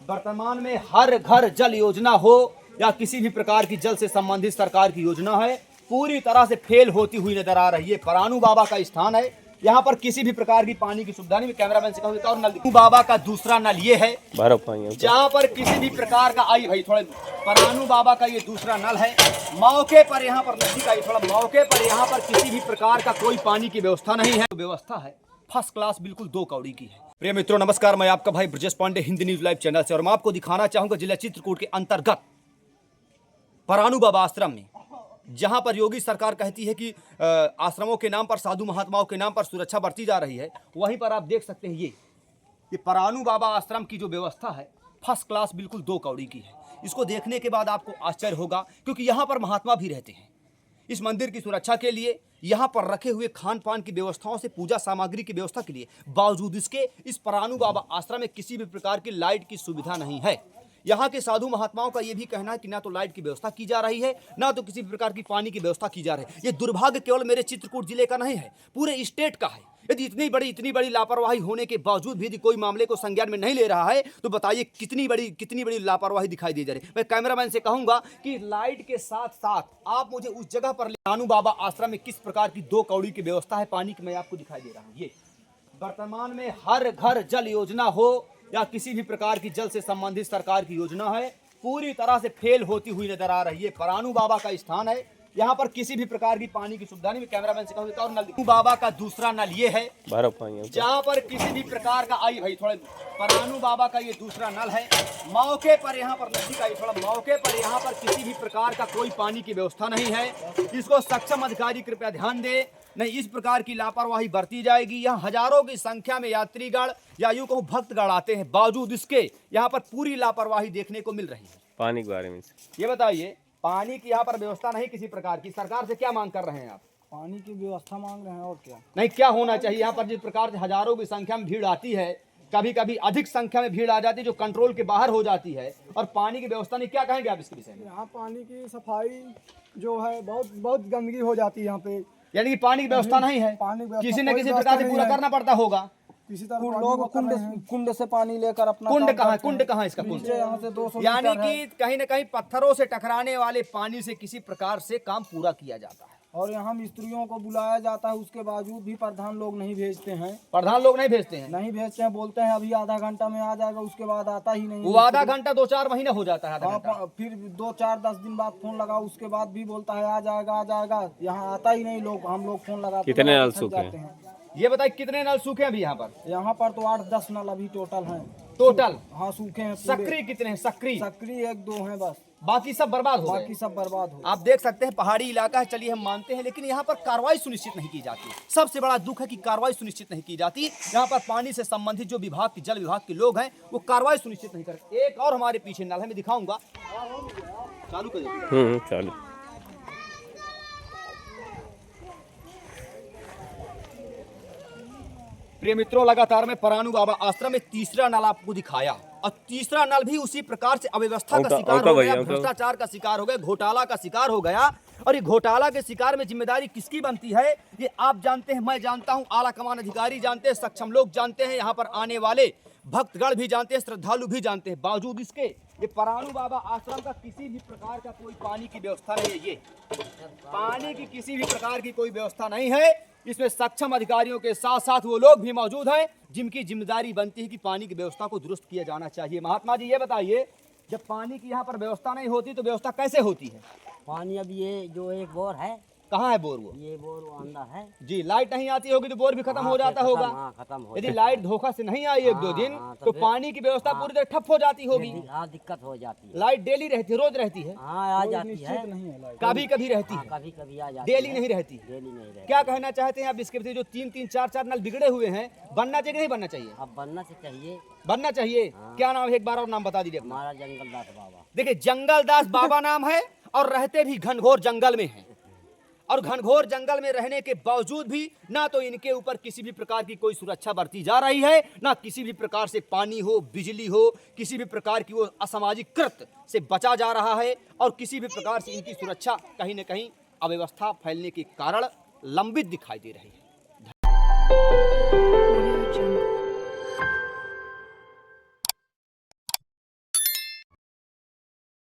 वर्तमान में हर घर जल योजना हो या किसी भी प्रकार की जल से संबंधित सरकार की योजना है, पूरी तरह से फेल होती हुई नजर आ रही है। परानू बाबा का स्थान है, यहाँ पर किसी भी प्रकार की पानी की सुविधा नहीं। कैमरामैन से कहूँ और नल बाबा का दूसरा नल ये है जहाँ पर किसी भी प्रकार का आई भाई थोड़ा परानू बाबा का ये दूसरा नल है। मौके पर यहाँ पर नदी का थोड़ा मौके पर यहाँ पर किसी भी प्रकार का कोई पानी की व्यवस्था नहीं है। व्यवस्था है फर्स्ट क्लास, बिल्कुल 2 कौड़ी की है। प्रिय मित्रों नमस्कार, मैं आपका भाई Brajesh Pandey Hindi news live channel से, और मैं आपको दिखाना चाहूंगा जिला चित्रकूट के अंतर्गत परानू बाबा आश्रम में, जहां पर योगी सरकार कहती है कि आश्रमों के नाम पर, साधु महात्माओं के नाम पर सुरक्षा बरती जा रही है। वहीं पर आप देख सकते हैं ये परानू बाबा आश्रम की जो व्यवस्था है फर्स्ट क्लास, बिल्कुल 2 कौड़ी की है। इसको देखने के बाद आपको आश्चर्य होगा, क्योंकि यहाँ पर महात्मा भी रहते हैं। इस मंदिर की सुरक्षा के लिए, यहाँ पर रखे हुए खान पान की व्यवस्थाओं से, पूजा सामग्री की व्यवस्था के लिए, बावजूद इसके इस परानू बाबा आश्रम में किसी भी प्रकार की लाइट की सुविधा नहीं है। यहाँ के साधु महात्माओं का यह भी कहना है कि ना तो लाइट की व्यवस्था की जा रही है, ना तो किसी भी प्रकार की पानी की व्यवस्था की जा रही है। ये दुर्भाग्य केवल मेरे चित्रकूट जिले का नहीं है, पूरे स्टेट का है। यदि इतनी बड़ी लापरवाही होने के बावजूद भी यदि कोई मामले को संज्ञान में नहीं ले रहा है, तो बताइए कितनी बड़ी लापरवाही दिखाई दे जा रही है। मैं कैमरामैन से कहूंगा कि लाइट के साथ साथ आप मुझे उस जगह पर परानू बाबा आश्रम में किस प्रकार की 2 कौड़ी की व्यवस्था है पानी की, मैं आपको दिखाई दे रहा हूँ। ये वर्तमान में हर घर जल योजना हो या किसी भी प्रकार की जल से संबंधित सरकार की योजना है, पूरी तरह से फेल होती हुई नजर आ रही है। परानू बाबा का स्थान है, यहाँ पर किसी भी प्रकार की पानी की सुविधा नहीं। कैमरामैन से कहूँ और नल बाबा का दूसरा नल ये है जहाँ पर किसी भी प्रकार का आई भाई थोड़ा परानू बाबा का ये दूसरा नल है। मौके पर यहाँ पर नदी का थोड़ा मौके पर यहाँ पर किसी भी प्रकार का कोई पानी की व्यवस्था नहीं है। इसको सक्षम अधिकारी कृपया ध्यान दे, नहीं इस प्रकार की लापरवाही बरती जाएगी। यहाँ हजारों की संख्या में यात्रीगण या यूं कहूँ भक्तगण आते हैं, बावजूद इसके यहाँ पर पूरी लापरवाही देखने को मिल रही है। पानी के बारे में ये बताइए, पानी की यहाँ पर व्यवस्था नहीं किसी प्रकार की, सरकार से क्या मांग कर रहे हैं आप? पानी की व्यवस्था मांग रहे हैं, और क्या नहीं, क्या होना चाहिए? यहाँ पर जिस प्रकार से हजारों की संख्या में भीड़ आती है, कभी कभी अधिक संख्या में भीड़ आ जाती है जो कंट्रोल के बाहर हो जाती है, और पानी की व्यवस्था नहीं, क्या कहेंगे आप इसके विषय में? यहाँ पानी की सफाई जो है बहुत गंदगी हो जाती है यहाँ पे, यानी कि पानी की व्यवस्था नहीं है, किसी न किसी प्रकार से पूरा करना पड़ता होगा। किसी तरह लोग कुंड से पानी लेकर अपना कुंड कहाँ इसका कुंड? यहाँ से 200 यानी कि कहीं न कहीं पत्थरों से टकराने वाले पानी से किसी प्रकार से काम पूरा किया जाता है। और यहाँ मिस्त्रियों को बुलाया जाता है, उसके बावजूद भी प्रधान लोग नहीं भेजते हैं। प्रधान लोग नहीं भेजते हैं, बोलते हैं अभी आधा घंटा में आ जाएगा, उसके बाद आता ही नहीं। वो आधा घंटा 2-4 महीने हो जाता है। फिर 2-4-10 दिन बाद फोन लगाओ, उसके बाद भी बोलता है आ जाएगा। यहाँ आता ही नहीं लोग, हम लोग फोन लगाते कितने नल सूखे हैं? ये बताइए कितने नल सूखे अभी यहाँ पर? यहाँ पर तो 8-10 नल अभी टोटल हैं। टोटल? हाँ, सूखे हैं। सक्रिय कितने हैं? सक्रिय 1-2 हैं बस, बाकी सब बर्बाद हो गए। आप देख सकते हैं पहाड़ी इलाका है, चलिए हम मानते हैं, लेकिन यहाँ पर कार्रवाई सुनिश्चित नहीं की जाती। सबसे बड़ा दुख है कि कार्रवाई सुनिश्चित नहीं की जाती। यहाँ पर पानी से संबंधित जो विभाग के, जल विभाग के लोग हैं, वो कार्रवाई सुनिश्चित नहीं करते। एक और हमारे पीछे नल है, मैं दिखाऊंगा, चालू कर चालू। प्रिय मित्रों, लगातार मैं परानू बाबा आश्रम में तीसरा नल आपको दिखाया, और तीसरा नल भी उसी प्रकार से अव्यवस्था का शिकार हो गया, भ्रष्टाचार का शिकार हो गया, घोटाला का शिकार हो गया। और ये घोटाला के शिकार में जिम्मेदारी किसकी बनती है, ये आप जानते हैं, मैं जानता हूं, आला कमान अधिकारी जानते हैं, सक्षम लोग जानते हैं, यहाँ पर आने वाले भक्तगण भी जानते हैं, श्रद्धालु भी जानते हैं। बावजूद इसके ये परानू बाबा आश्रम का किसी भी प्रकार का कोई पानी की व्यवस्था नहीं है। ये पानी की किसी भी प्रकार की कोई व्यवस्था नहीं है। इसमें सक्षम अधिकारियों के साथ साथ वो लोग भी मौजूद हैं जिनकी जिम्मेदारी बनती है कि पानी की व्यवस्था को दुरुस्त किया जाना चाहिए। महात्मा जी ये बताइए, जब पानी की यहाँ पर व्यवस्था नहीं होती तो व्यवस्था कैसे होती है? पानी अब ये जो एक बोर है, कहाँ है बोर? वो ये बोर वो अंदर है जी। लाइट नहीं आती होगी तो बोर भी खत्म हो जाता होगा। खत्म हो। यदि लाइट धोखा से नहीं आई 1-2 दिन तो पानी की व्यवस्था पूरी तरह ठप हो जाती होगी। दिक्कत हो जाती है। लाइट डेली रहती है, रोज रहती है? आ जाती है, कभी कभी रहती है, कभी आ जाती डेली नहीं रहती। क्या कहना चाहते हैं आप इसके प्रति? जो 3-3, 4-4 नल बिगड़े हुए हैं, बनना चाहिए नहीं बनना चाहिए? अब बनना चाहिए, बनना चाहिए। क्या नाम है, एक बार और नाम बता दीजिए। हमारा जंगलदास बाबा। देखिए, जंगलदास बाबा नाम है, और रहते भी घनघोर जंगल में हैं, और घनघोर जंगल में रहने के बावजूद भी ना तो इनके ऊपर किसी भी प्रकार की कोई सुरक्षा बरती जा रही है, ना किसी भी प्रकार से पानी हो, बिजली हो, किसी भी प्रकार की वो असामाजिक कृत्य से बचा जा रहा है, और किसी भी प्रकार से इनकी सुरक्षा कहीं न कहीं अव्यवस्था फैलने के कारण लंबित दिखाई दे रही है।